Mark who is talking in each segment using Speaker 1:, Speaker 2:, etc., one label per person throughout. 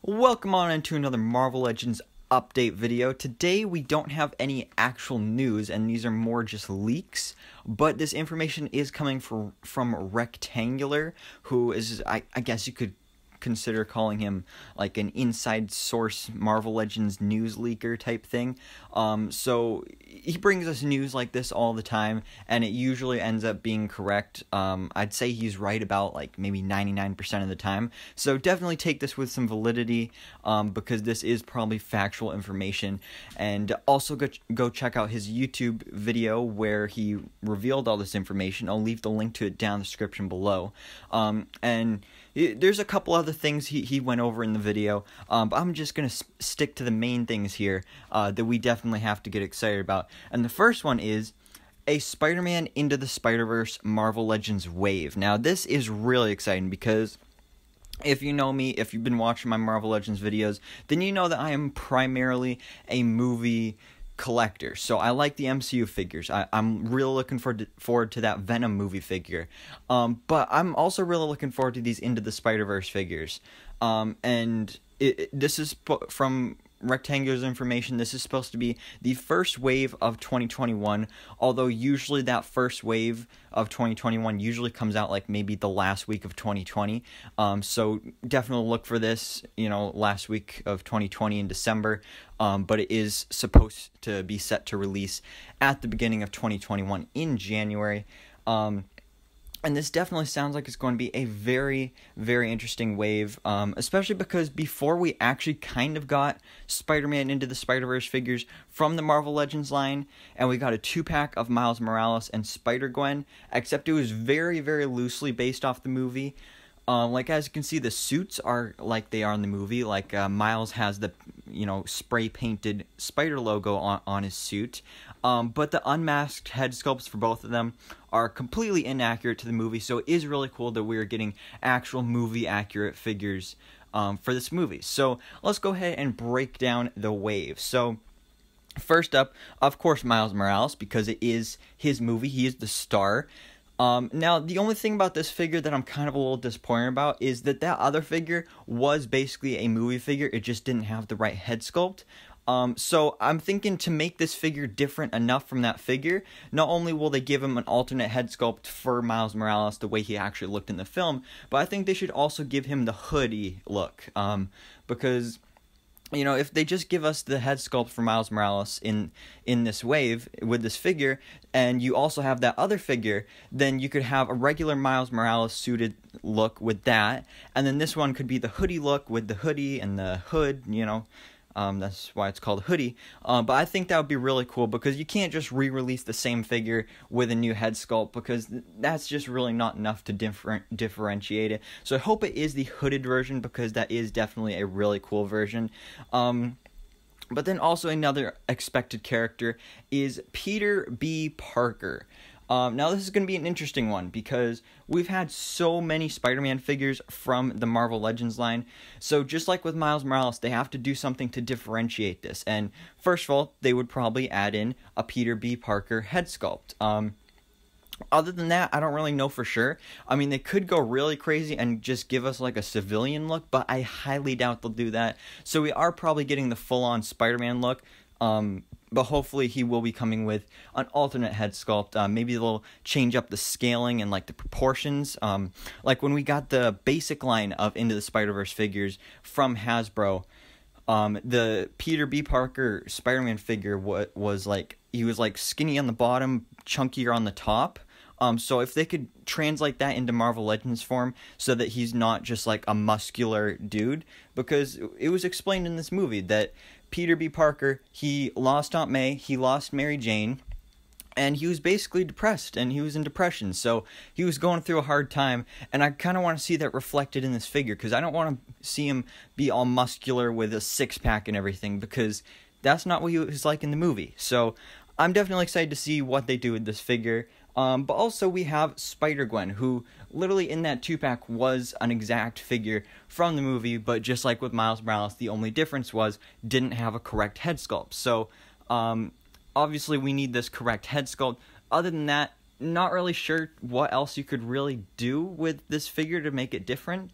Speaker 1: Welcome on into another Marvel Legends update video. Today we don't have any actual news, and these are more just leaks, but this information is coming from Rektangular, who is, I guess you could consider calling him like an inside source Marvel Legends news leaker type thing. So he brings us news like this all the time, and it usually ends up being correct. I'd say he's right about like maybe 99% of the time. So definitely take this with some validity, because this is probably factual information. And also go check out his YouTube video where he revealed all this information. I'll leave the link to it down in the description below. And there's a couple other things he went over in the video, but I'm just going to stick to the main things here that we definitely have to get excited about. And the first one is a Spider-Man Into the Spider-Verse Marvel Legends wave. Now, this is really exciting because if you know me, if you've been watching my Marvel Legends videos, then you know that I am primarily a movie collector. So I like the MCU figures. I'm really looking forward to that Venom movie figure. But I'm also really looking forward to these Into the Spider-Verse figures. And this is from Rectangular's information. This is supposed to be the first wave of 2021, although usually that first wave of 2021 usually comes out like maybe the last week of 2020. So definitely look for this, last week of 2020 in December. But it is supposed to be set to release at the beginning of 2021 in January. And this definitely sounds like it's going to be a very, very interesting wave, especially because before we actually kind of got Spider-Man Into the Spider-Verse figures from the Marvel Legends line, and we got a 2-pack of Miles Morales and Spider-Gwen, except it was very, very loosely based off the movie. Like, as you can see, the suits are like they are in the movie. Like, Miles has the, spray-painted spider logo on his suit. But the unmasked head sculpts for both of them are completely inaccurate to the movie. So it is really cool that we are getting actual movie-accurate figures for this movie. So let's go ahead and break down the wave. So first up, of course, Miles Morales, because it is his movie. He is the star. Now, the only thing about this figure that I'm kind of a little disappointed about is that other figure was basically a movie figure. It just didn't have the right head sculpt. So I'm thinking to make this figure different enough from that figure, not only will they give him an alternate head sculpt for Miles Morales the way he actually looked in the film, but I think they should also give him the hoodie look, because if they just give us the head sculpt for Miles Morales in this wave with this figure, and you also have that other figure, then you could have a regular Miles Morales suited look with that, and then this one could be the hoodie look with the hoodie and the hood, that's why it's called hoodie. But I think that would be really cool, because you can't just re-release the same figure with a new head sculpt, because that's just really not enough to differentiate it. So I hope it is the hooded version, because that is definitely a really cool version. But then also another expected character is Peter B. Parker. Now this is going to be an interesting one, because we've had so many Spider-Man figures from the Marvel Legends line. So just like with Miles Morales, they have to do something to differentiate this. And first of all, they would probably add in a Peter B. Parker head sculpt. Other than that, I don't really know for sure. I mean, they could go really crazy and just give us like a civilian look, but I highly doubt they'll do that. So we are probably getting the full-on Spider-Man look. But hopefully he will be coming with an alternate head sculpt. Maybe they'll change up the scaling and like the proportions. Like when we got the basic line of Into the Spider-Verse figures from Hasbro, the Peter B. Parker Spider-Man figure was like, he was like skinny on the bottom, chunkier on the top. So if they could translate that into Marvel Legends form so that he's not just like a muscular dude, because it was explained in this movie that Peter B. Parker, he lost Aunt May, he lost Mary Jane, and he was basically depressed, and he was in depression, so he was going through a hard time, and I kind of want to see that reflected in this figure, because I don't want to see him be all muscular with a six-pack and everything, because that's not what he was like in the movie. So I'm definitely excited to see what they do with this figure. But also we have Spider-Gwen, who literally in that 2-pack was an exact figure from the movie, but just like with Miles Morales, the only difference was didn't have a correct head sculpt. So obviously we need this correct head sculpt. Other than that, not really sure what else you could really do with this figure to make it different.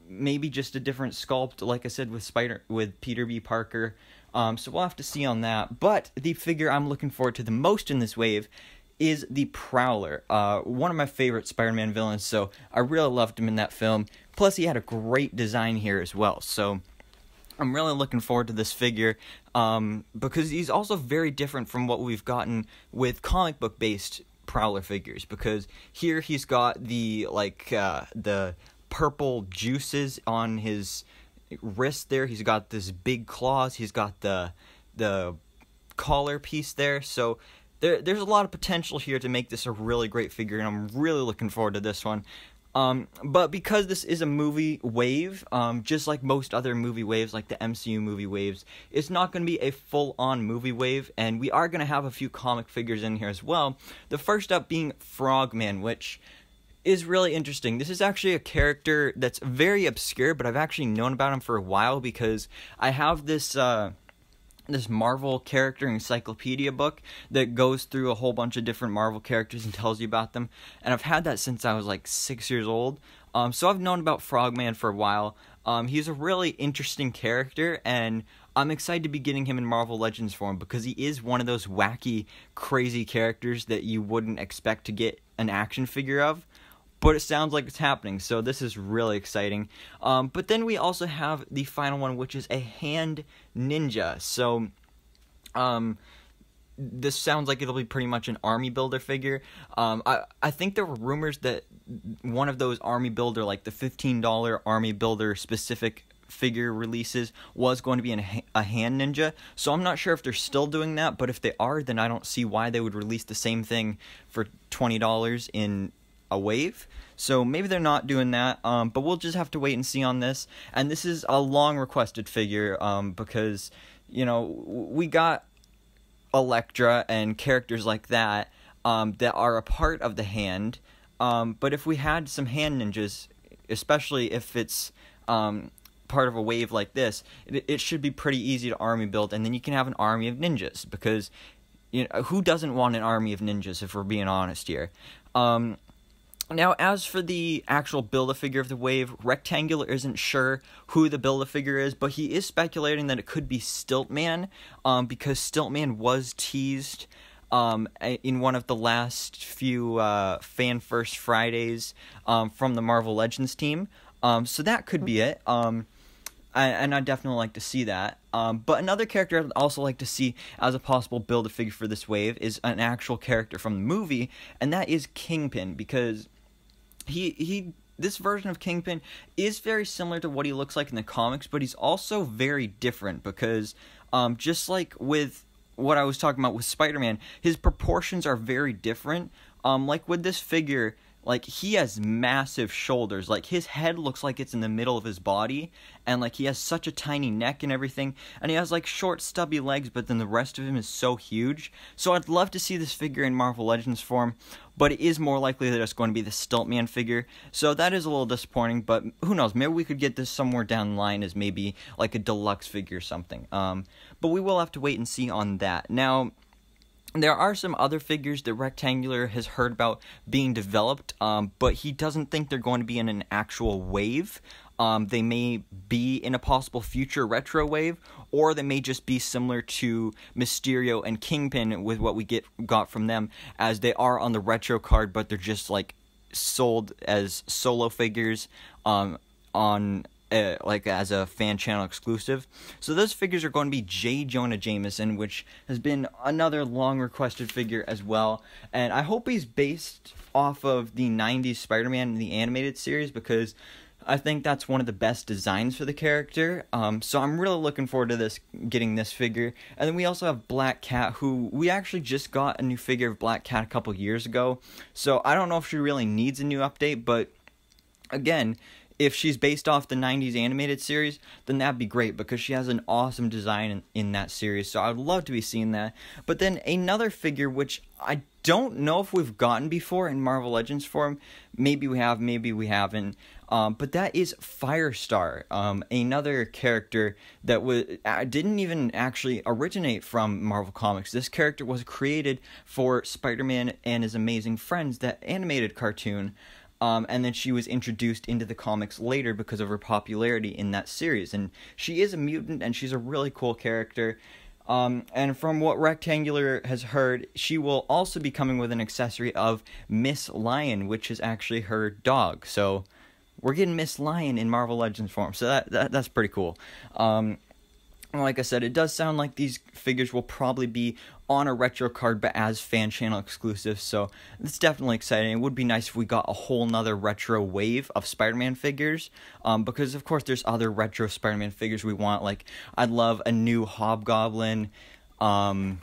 Speaker 1: maybe just a different sculpt, like I said, with Peter B. Parker. So we'll have to see on that. But the figure I'm looking forward to the most in this wave is the Prowler, one of my favorite Spider-Man villains, so I really loved him in that film. Plus, he had a great design here as well, so I'm really looking forward to this figure, because he's also very different from what we've gotten with comic book-based Prowler figures, because here he's got the, the purple juices on his wrist there, he's got this big claws, he's got the collar piece there, so there's a lot of potential here to make this a really great figure, and I'm really looking forward to this one. But because this is a movie wave, just like most other movie waves, like the MCU movie waves, it's not going to be a full-on movie wave, and we are going to have a few comic figures in here as well. The first up being Frogman, which is really interesting. This is actually a character that's very obscure, but I've actually known about him for a while because I have this Marvel character encyclopedia book that goes through a whole bunch of different Marvel characters and tells you about them, and I've had that since I was like 6 years old, so I've known about Frogman for a while. He's a really interesting character, and I'm excited to be getting him in Marvel Legends form because he is one of those wacky, crazy characters that you wouldn't expect to get an action figure of. But it sounds like it's happening, so this is really exciting. But then we also have the final one, which is a hand ninja. So, this sounds like it'll be pretty much an army builder figure. I think there were rumors that one of those army builder, like the $15 army builder specific figure releases, was going to be a hand ninja. So I'm not sure if they're still doing that, but if they are, then I don't see why they would release the same thing for $20 in a wave. So maybe they're not doing that, but we'll just have to wait and see on this. And this is a long requested figure, because, you know, we got Elektra and characters like that, that are a part of the hand, but if we had some hand ninjas, especially if it's part of a wave like this, it should be pretty easy to army build, and then you can have an army of ninjas, because, you know, who doesn't want an army of ninjas, if we're being honest here. Now, as for the actual Build-A-Figure of the wave, Rektangular isn't sure who the Build-A-Figure is, but he is speculating that it could be Stiltman, because Stiltman was teased in one of the last few Fan First Fridays from the Marvel Legends team. So that could be it, and I'd definitely like to see that. But another character I'd also like to see as a possible Build-A-Figure for this wave is an actual character from the movie, and that is Kingpin, because this version of Kingpin is very similar to what he looks like in the comics, but he's also very different because, just like with what I was talking about with Spider-Man, his proportions are very different. Like with this figure, like, he has massive shoulders. Like, his head looks like it's in the middle of his body, and, like, he has such a tiny neck and everything, and he has, like, short, stubby legs, but then the rest of him is so huge. So I'd love to see this figure in Marvel Legends form, but it is more likely that it's going to be the Stiltman figure, so that is a little disappointing, but who knows, maybe we could get this somewhere down the line as maybe, like, a deluxe figure or something. But we will have to wait and see on that. Now, there are some other figures that Rektangular has heard about being developed, but he doesn't think they're going to be in an actual wave. They may be in a possible future retro wave, or they may just be similar to Mysterio and Kingpin with what we got from them, as they are on the retro card, but they're just like sold as solo figures like as a fan channel exclusive. So those figures are going to be J Jonah Jameson, which has been another long requested figure as well, and I hope he's based off of the 90s Spider-Man in the animated series, because I think that's one of the best designs for the character. So I'm really looking forward to getting this figure. And then we also have Black Cat, who we actually just got a new figure of Black Cat a couple years ago, so I don't know if she really needs a new update, but again, if she's based off the 90s animated series, then that'd be great, because she has an awesome design in that series, so I'd love to be seeing that. But then another figure, which I don't know if we've gotten before in Marvel Legends form, maybe we have, maybe we haven't, but that is Firestar, another character that didn't even actually originate from Marvel Comics. This character was created for Spider-Man and His Amazing Friends, that animated cartoon. And then she was introduced into the comics later because of her popularity in that series. And she is a mutant, and she's a really cool character. And from what Rektangular has heard, she will also be coming with an accessory of Miss Lion, which is actually her dog. So we're getting Miss Lion in Marvel Legends form, so that's pretty cool. Like I said, it does sound like these figures will probably be on a retro card, but as fan channel exclusive, so it's definitely exciting. It would be nice if we got a whole nother retro wave of Spider-Man figures, because of course there's other retro Spider-Man figures we want. Like, I'd love a new Hobgoblin, Dr.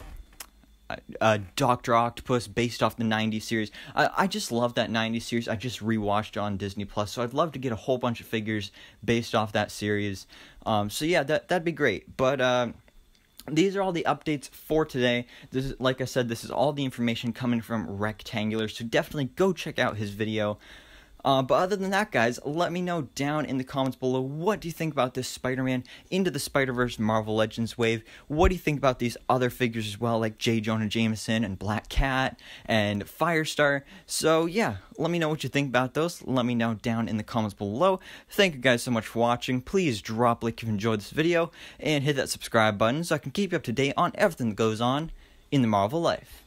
Speaker 1: Octopus based off the 90s series. I just love that 90s series. I just rewatched it on Disney Plus, so I'd love to get a whole bunch of figures based off that series. So yeah, that'd be great. But these are all the updates for today. This is, like I said, this is all the information coming from Rektangular, so definitely go check out his video. But other than that, guys, let me know down in the comments below, what do you think about this Spider-Man Into the Spider-Verse Marvel Legends wave? What do you think about these other figures as well, like J Jonah Jameson and Black Cat and Firestar? So yeah, let me know what you think about those. Let me know down in the comments below. Thank you guys so much for watching. Please drop a like if you enjoyed this video, and hit that subscribe button so I can keep you up to date on everything that goes on in the Marvel life.